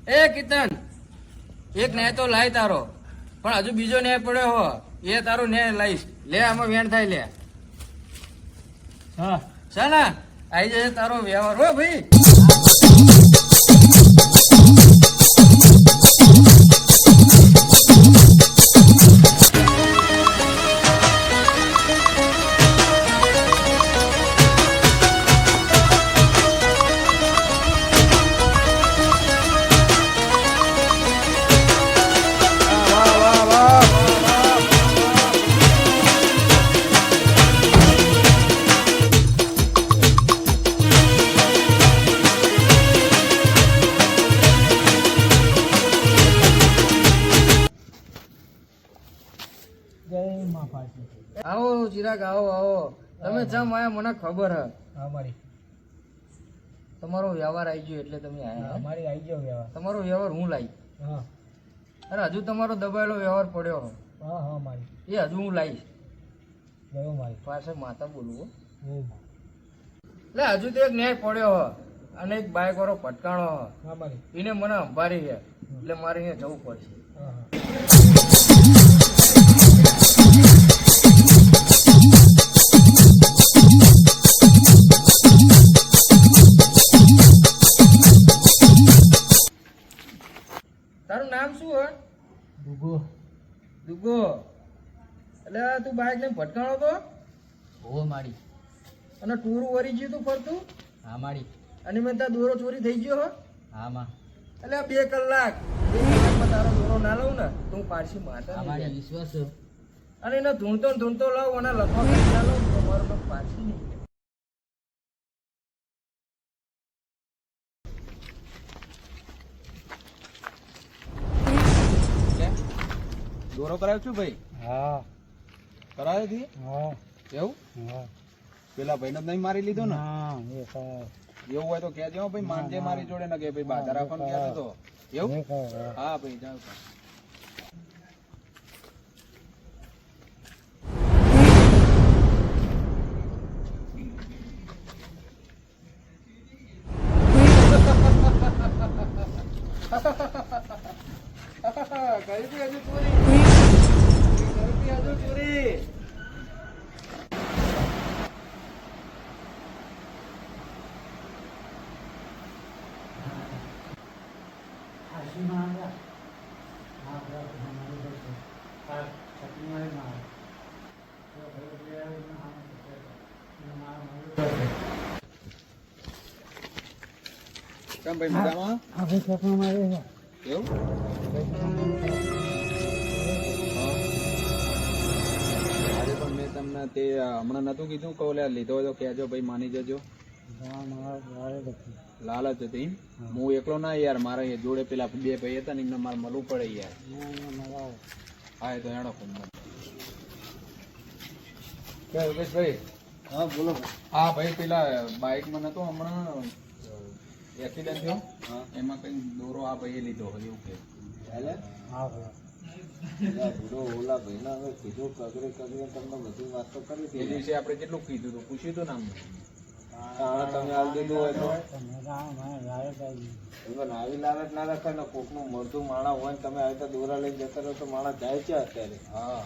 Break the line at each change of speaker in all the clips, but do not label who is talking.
એ કીર્તન એક ન્યાય તો લાય તારો, પણ હજુ બીજો ન્યાય પડ્યો હો, એ તારો ન્યાય લાઈશ. લે આમાં વેણ થાય લે. હા છે ને, આવી જશે તારો વ્યવહાર હો ભાઈ. આવો ચિરાગ, આવો આવો. તમે ચમ આયા મને ખબર હે.
અમારી
તમારો વ્યવહાર આવી ગયો એટલે તમે આયા.
અમારી આવી ગયો વ્યવહાર.
તમારો વ્યવહાર હું લાવી.
હા
અરે હજુ તમારો દબાયેલો વ્યવહાર પડ્યો હો.
હા હા મારી
એ હજુ હું લાવીશ.
ગયો મારી
પાસે માતા બોલવું
હો.
એટલે હજુ તો એક ન્યાય પડ્યો હો અને એક બાઈક વાળો ભટકાણો હો.
હા મારી
એને મને અંભારી છે એટલે મારે અહીંયા જવું પડશે.
હા હા
તારું નામ શું હે?
દુગો.
દુગો. એટલે તું બાઈક લઈને ભટકાણો તો
હો મારી.
અને ટૂરું વરી ગયું તું ફરતું.
હા મારી.
અને મેં તારો દોરો ચોરી થઈ ગયો હો.
હા માં.
એટલે 2 કલાક 2 કલાકમાં તારો દોરો ના લઉં ને તું પારસી માતા
અમારી વિશ્વાસ છે.
અને એને ધૂણતો લાવ અને લખવા કરી ના લઉં તો મારો નામ પારસી નહીં.
દોરો કરાવ્યો છું ભાઈ?
હા
કરાવ્યો થી?
હા
એવું?
હા
પેલા ભાઈને જ નહીં મારી લીધો ને?
હા એ સર
એવું હોય તો કહેજો હો ભાઈ, માનજે મારી જોડે ને કે ભાઈ બાધા રાખવાનું કહેતો તો. એવું? હા ભાઈ જાવ.
કરી હજુ ચોરી. હજુ ચોરી.
કેમ ભાઈ મજામાં?
આપણે સપના મારે
એવું? આજે પણ મેં તમને તે હમણાં નતું કીધું કે ઓલે લીધો હોય તો કહેજો ભાઈ, માની જજો. લાલચ હતી. હું એકલો ના યાર, મારે એ જોડે પેલા 2 ભાઈ હતા ને એમને મારે મળવું પડે યાર. હા એ તો હેડો ફોન. યોગેશભાઈ.
હા બોલો.
હા ભાઈ, પેલા બાઇકમાં નતો હમણાં એક્સિડન્ટ થયો, એમાં કઈ દોરો આ ભાઈએ લીધો હોય એવું કે.
હા ઓલા ભાઈ ના હવે કીધું કગરે તમને બધી વાત તો કરી
એ દિવસે આપણે કેટલું કીધું હતું, પૂછ્યું હતું નામ?
તમે આવી દીધું હોય તો આવી લાલચ ના રાખે ને. કોક નું મળતું માણા હોય ને તમે આવી તો દોરા લઈને જતા રહો તો માણા જાય છે અત્યારે.
હા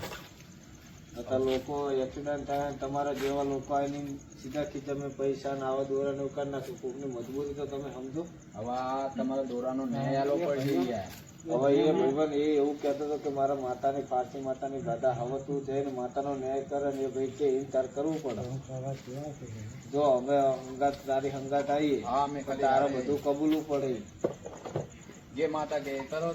અત્યારે લોકો એક્સિડન્ટ થાય તમારા જેવા લોકો આવીને સીધા ખીચા પૈસા ને આવા દોરા ને કરી નાખે. કોક ની મજબૂરી તો તમે સમજો.
હવે આ તમારા દોરાનો ન્યાય આલો પડશે યાર.
હવે એ ભાઈબંધ એ એવું કહેતો હતો કે મારા માતાની પારસી માતાની ગાદા હવે તું જઈને માતાનો ન્યાય કરે ને એ ભાઈ કે એ તાર કરવું પડે. જો અમે હંગાત તારી હંગાત આવીએ
હા મેં
તારે બધું કબૂલવું પડે.
જે માતા કે કરો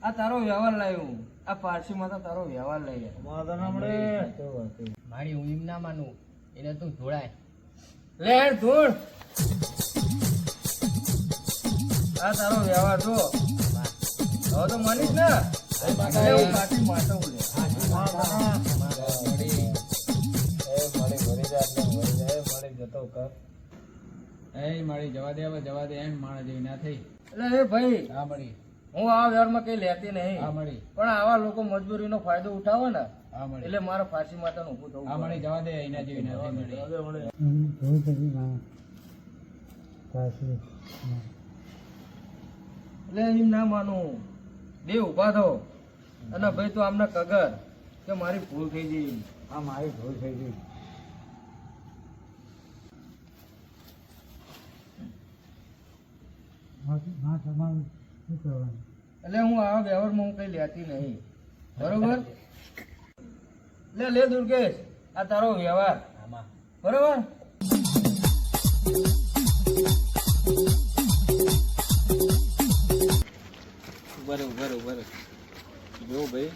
આ તારો વ્યવહાર લાવ્યો. આ પારસી માં તારો વ્યવહાર લઈ
મારી હું એમ ના માનું, એને તું ધોળાય
લે ધૂળ. આ તારો વ્યવહાર જો હવે તો માનીશ ને. હું કાચી માટો બોલે.
જતો કર.
એ મારી જવા દે, હવે જવા દે, એમ માણસ જેવી ના થઈ.
એટલે એ ભાઈ
હા મળી,
હું આ વ્યવહારમાં કઈ લેતી નહીં,
હા મળી,
પણ આવા લોકો મજબૂરીનો ફાયદો ઉઠાવે ને
હા મળી,
એટલે મારે ફારસી માતાનું ઊભું થવું
હા
પડે.
મળી, જવા દે, એના જેવી ના થઈ મળી.
એટલે એમ ના માનું, બે ઉભા થો અને ભાઈ તું આમને કગર કે મારી ભૂલ થઈ ગઈ.
હા મારી ભૂલ થઈ ગઈ.
એટલે હું આવા વ્યવહારમાં હું કઈ લેતી નહીં, બરોબર? લે દુર્ગેશ, આ તારો વ્યવહાર,
આમાં
બરોબર?
બરોબર જો ભાઈ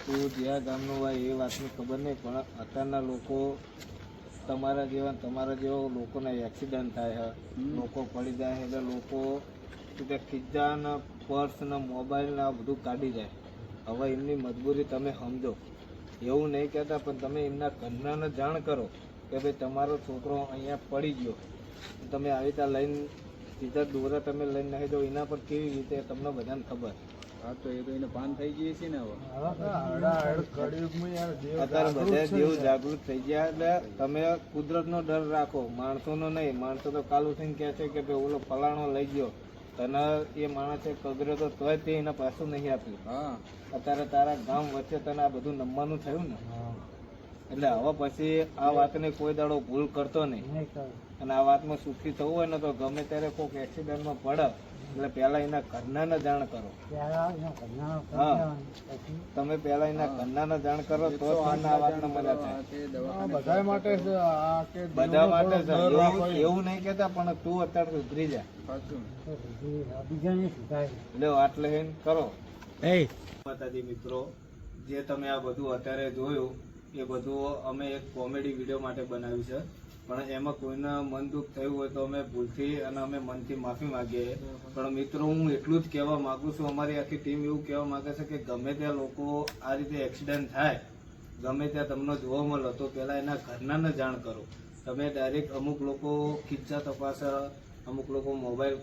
તું જ્યાં ગામનો હોય એ વાતની ખબર નહીં, પણ અત્યારના લોકો તમારા જેવા લોકોના એક્સિડન્ટ થાય છે, લોકો પડી જાય છે, એટલે લોકો ખીજા ને પર્સ ને મોબાઈલ ને આ બધું કાઢી જાય. હવે એમની મજબૂરી તમે સમજો, એવું નહીં કહેતા, પણ તમે એમના ઘરનાને જાણ કરો કે ભાઈ તમારો છોકરો અહીંયા પડી ગયો, તમે આવી રીતે લઈને સીધા દોરા તમે લઈને નાખી દો, એના પર કેવી રીતે તમને બધાને ખબર.
હા તો એ તો એને ભાન થઈ ગઈ છે ને હવે.
અત્યારે બધા જેવું જાગૃત થઈ ગયા, એટલે તમે કુદરતનો ડર રાખો, માણસોનો નહીં. માણસો તો કાલું થઈને કહે છે કે ભાઈ ઓલો ફલાણો લઈ ગયો, તને એ માણસે કગર્યો તો તોય તે એને પાછું નહીં આપ્યું.
હા
અત્યારે તારા ગામ વચ્ચે તને આ બધું નમવાનું થયું ને, એટલે હવે પછી આ વાતને કોઈ દાડો ભૂલ કરતો નહીં. અને આ વાતમાં સુખી થવું હોય ને તો ગમે ત્યારે કોઈક એક્સિડન્ટમાં પડે એટલે પહેલા એના ઘરનાને જાણ કરો. હા તમે પહેલા એના ઘરનાને જાણ કરો તો તમને આ વાતને મજા થાય. બધા માટે છે, એવું નહીં કેતા, પણ તું અત્યારે સુધરી જા. લ્યો આટલે કરો. માતાજી મિત્રો, જે તમે આ બધું અત્યારે જોયું એ બધું અમે એક કોમેડી વિડીયો માટે બનાવ્યું છે, પણ એમાં કોઈને મન દુઃખ થયું હોય તો અમે ભૂલથી અને અમે મનથી માફી માંગીએ. પણ મિત્રો હું એટલું જ કહેવા માંગુ છું, અમારી આખી ટીમ એવું કહેવા માંગે છે કે ગમે ત્યાં લોકો આ રીતે એક્સિડન્ટ થાય, ગમે ત્યાં તમને જોવા મળે તો પહેલાં એના ઘરનાને જાણ કરો. તમે ડાયરેક્ટ અમુક લોકો ખીચા તપાસે, અમુક લોકો મોબાઈલ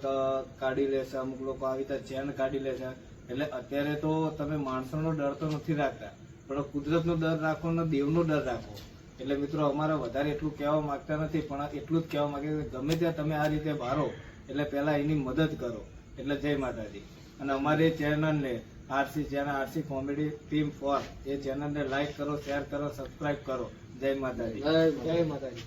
કાઢી લેશે, અમુક લોકો આવી રીતે ચેન કાઢી લેશે. એટલે અત્યારે તો તમે માણસોનો ડર તો નથી રાખતા, પણ કુદરતનો ડર રાખો ને દેવનો ડર રાખો. એટલે મિત્રો અમારે વધારે એટલું કહેવા માંગતા નથી, પણ એટલું જ કહેવા માંગે કે ગમે ત્યાં તમે આ રીતે ભારો એટલે પહેલાં એની મદદ કરો. એટલે જય માતાજી. અને અમારી ચેનલને આરસી કોમેડી ટીમ 4 એ ચેનલને લાઈક કરો, શેર કરો, સબસ્ક્રાઈબ કરો. જય માતાજી.
જય માતાજી.